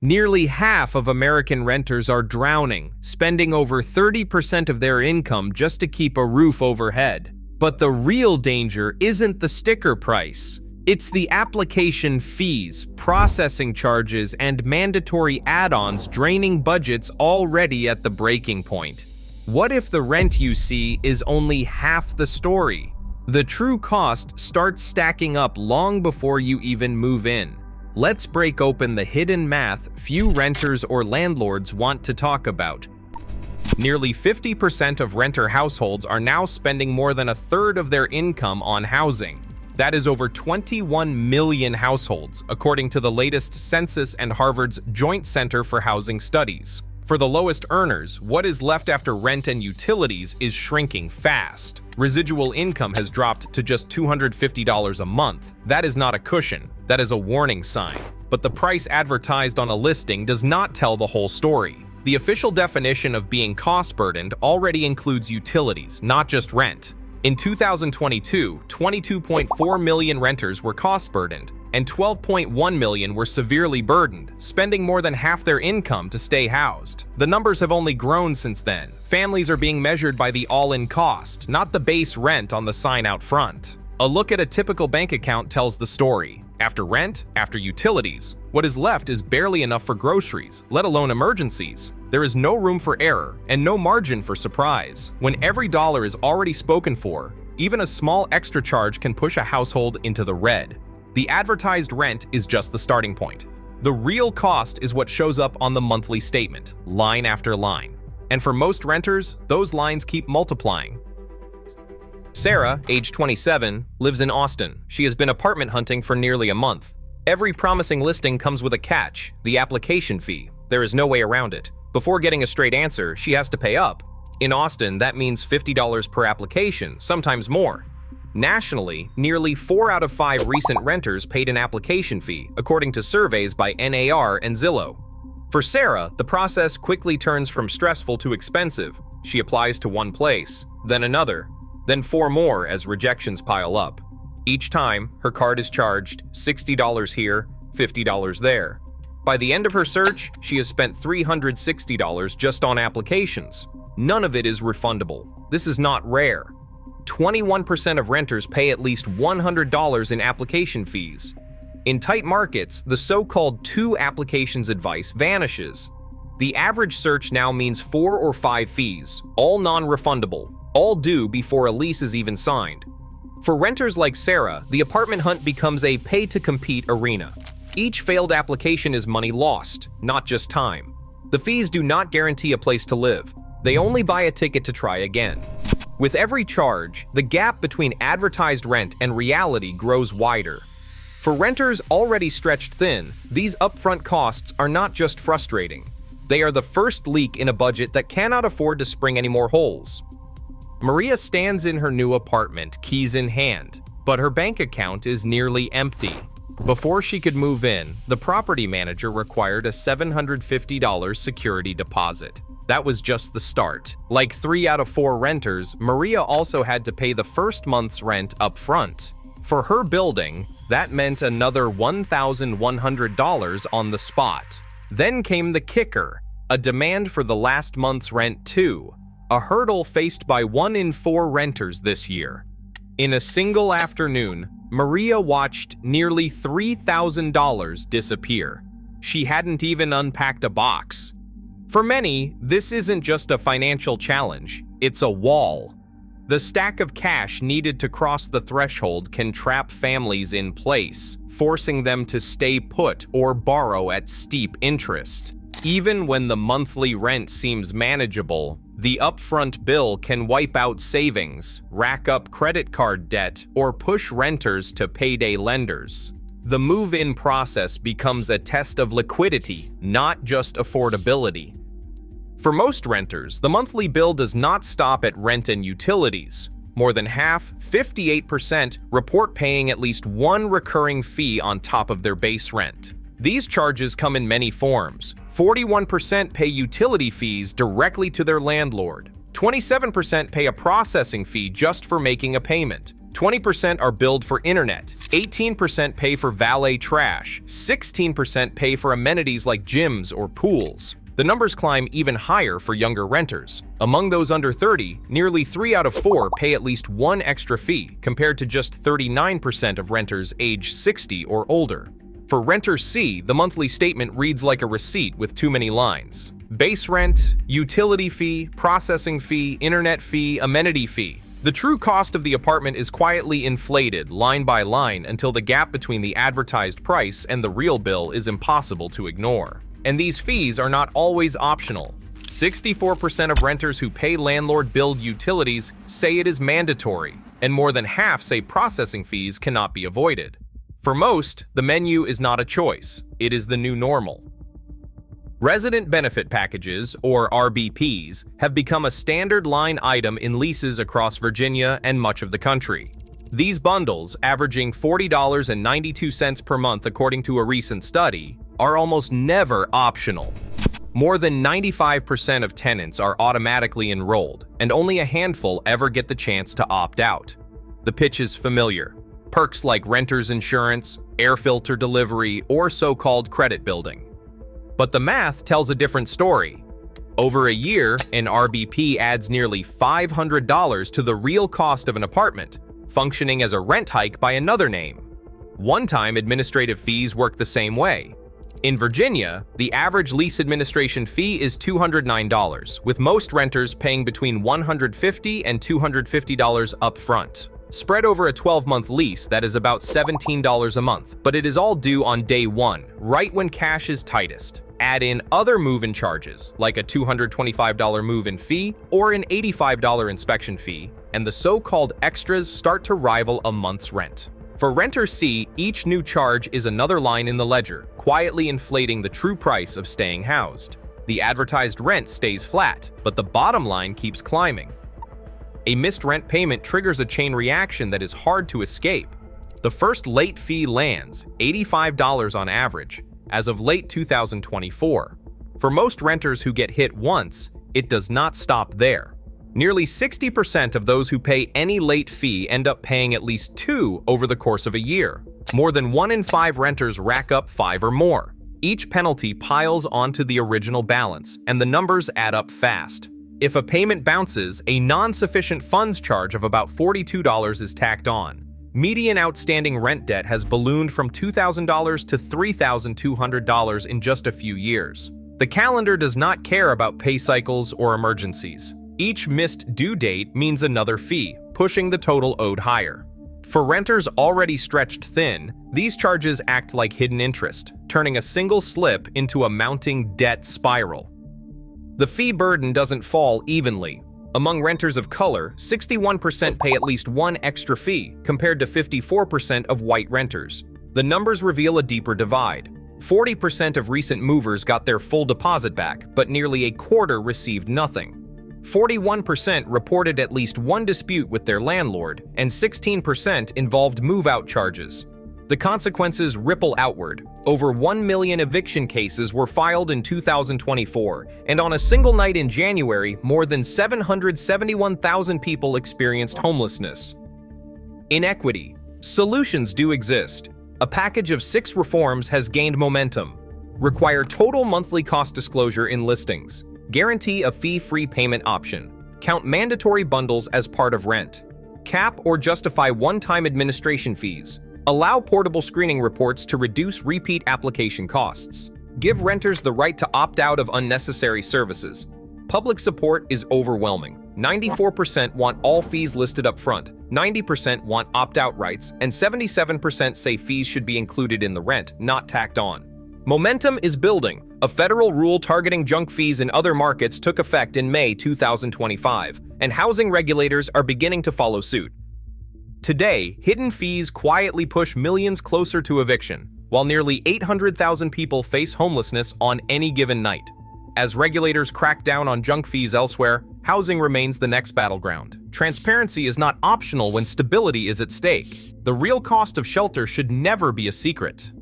Nearly half of American renters are drowning, spending over 30% of their income just to keep a roof overhead. But the real danger isn't the sticker price. It's the application fees, processing charges, and mandatory add-ons draining budgets already at the breaking point. What if the rent you see is only half the story? The true cost starts stacking up long before you even move in. Let's break open the hidden math few renters or landlords want to talk about. Nearly 50% of renter households are now spending more than a third of their income on housing. That is over 21 million households, according to the latest census and Harvard's Joint Center for Housing Studies. For the lowest earners, what is left after rent and utilities is shrinking fast. Residual income has dropped to just $250 a month. That is not a cushion, that is a warning sign. But the price advertised on a listing does not tell the whole story. The official definition of being cost-burdened already includes utilities, not just rent. In 2022, 22.4 million renters were cost-burdened, and 12.1 million were severely burdened, spending more than half their income to stay housed. The numbers have only grown since then. Families are being measured by the all-in cost, not the base rent on the sign out front. A look at a typical bank account tells the story. After rent, after utilities, what is left is barely enough for groceries, let alone emergencies. There is no room for error and no margin for surprise. When every dollar is already spoken for, even a small extra charge can push a household into the red. The advertised rent is just the starting point. The real cost is what shows up on the monthly statement, line after line. And for most renters, those lines keep multiplying. Sarah, age 27, lives in Austin. She has been apartment hunting for nearly a month. Every promising listing comes with a catch, the application fee. There is no way around it. Before getting a straight answer, she has to pay up. In Austin, that means $50 per application, sometimes more. Nationally, nearly 4 out of 5 recent renters paid an application fee, according to surveys by NAR and Zillow. For Sarah, the process quickly turns from stressful to expensive. She applies to one place, then another, then 4 more as rejections pile up. Each time, her card is charged $60 here, $50 there. By the end of her search, she has spent $360 just on applications. None of it is refundable. This is not rare. 21% of renters pay at least $100 in application fees. In tight markets, the so-called 2 applications advice vanishes. The average search now means 4 or 5 fees, all non-refundable, all due before a lease is even signed. For renters like Sarah, the apartment hunt becomes a pay-to-compete arena. Each failed application is money lost, not just time. The fees do not guarantee a place to live. They only buy a ticket to try again. With every charge, the gap between advertised rent and reality grows wider. For renters already stretched thin, these upfront costs are not just frustrating. They are the first leak in a budget that cannot afford to spring any more holes. Maria stands in her new apartment, keys in hand, but her bank account is nearly empty. Before she could move in, the property manager required a $750 security deposit. That was just the start. Like 3 out of 4 renters, Maria also had to pay the first month's rent up front. For her building, that meant another $1,100 on the spot. Then came the kicker, a demand for the last month's rent too, a hurdle faced by 1 in 4 renters this year. In a single afternoon, Maria watched nearly $3,000 disappear. She hadn't even unpacked a box. For many, this isn't just a financial challenge, it's a wall. The stack of cash needed to cross the threshold can trap families in place, forcing them to stay put or borrow at steep interest. Even when the monthly rent seems manageable, the upfront bill can wipe out savings, rack up credit card debt, or push renters to payday lenders. The move-in process becomes a test of liquidity, not just affordability. For most renters, the monthly bill does not stop at rent and utilities. More than half, 58%, report paying at least one recurring fee on top of their base rent. These charges come in many forms. 41% pay utility fees directly to their landlord. 27% pay a processing fee just for making a payment. 20% are billed for internet, 18% pay for valet trash, 16% pay for amenities like gyms or pools. The numbers climb even higher for younger renters. Among those under 30, nearly 3 out of 4 pay at least one extra fee, compared to just 39% of renters age 60 or older. For renter C, the monthly statement reads like a receipt with too many lines. Base rent, utility fee, processing fee, internet fee, amenity fee. The true cost of the apartment is quietly inflated line by line until the gap between the advertised price and the real bill is impossible to ignore. And these fees are not always optional. 64% of renters who pay landlord-billed utilities say it is mandatory, and more than half say processing fees cannot be avoided. For most, the menu is not a choice, it is the new normal. Resident benefit packages, or RBPs, have become a standard line item in leases across Virginia and much of the country. These bundles, averaging $40.92 per month according to a recent study, are almost never optional. More than 95% of tenants are automatically enrolled, and only a handful ever get the chance to opt out. The pitch is familiar. Perks like renter's insurance, air filter delivery, or so-called credit building. But the math tells a different story. Over a year, an RBP adds nearly $500 to the real cost of an apartment, functioning as a rent hike by another name. One-time administrative fees work the same way. In Virginia, the average lease administration fee is $209, with most renters paying between $150 and $250 upfront. Spread over a 12-month lease, that is about $17 a month, but it is all due on day one, right when cash is tightest. Add in other move-in charges, like a $225 move-in fee or an $85 inspection fee, and the so-called extras start to rival a month's rent. For renter C, each new charge is another line in the ledger, quietly inflating the true price of staying housed. The advertised rent stays flat, but the bottom line keeps climbing. A missed rent payment triggers a chain reaction that is hard to escape. The first late fee lands, $85 on average, as of late 2024. For most renters who get hit once, it does not stop there. Nearly 60% of those who pay any late fee end up paying at least 2 over the course of a year. More than 1 in 5 renters rack up 5 or more. Each penalty piles onto the original balance, and the numbers add up fast. If a payment bounces, a non-sufficient funds charge of about $42 is tacked on. Median outstanding rent debt has ballooned from $2,000 to $3,200 in just a few years. The calendar does not care about pay cycles or emergencies. Each missed due date means another fee, pushing the total owed higher. For renters already stretched thin, these charges act like hidden interest, turning a single slip into a mounting debt spiral. The fee burden doesn't fall evenly. Among renters of color, 61% pay at least one extra fee, compared to 54% of white renters. The numbers reveal a deeper divide. 40% of recent movers got their full deposit back, but nearly a quarter received nothing. 41% reported at least one dispute with their landlord, and 16% involved move-out charges. The consequences ripple outward. Over 1 million eviction cases were filed in 2024, and on a single night in January, more than 771,000 people experienced homelessness. Inequity. Solutions do exist. A package of 6 reforms has gained momentum. Require total monthly cost disclosure in listings. Guarantee a fee-free payment option. Count mandatory bundles as part of rent. Cap or justify one-time administration fees. Allow portable screening reports to reduce repeat application costs. Give renters the right to opt out of unnecessary services. Public support is overwhelming. 94% want all fees listed up front, 90% want opt-out rights, and 77% say fees should be included in the rent, not tacked on. Momentum is building. A federal rule targeting junk fees in other markets took effect in May 2025, and housing regulators are beginning to follow suit. Today, hidden fees quietly push millions closer to eviction, while nearly 800,000 people face homelessness on any given night. As regulators crack down on junk fees elsewhere, housing remains the next battleground. Transparency is not optional when stability is at stake. The real cost of shelter should never be a secret.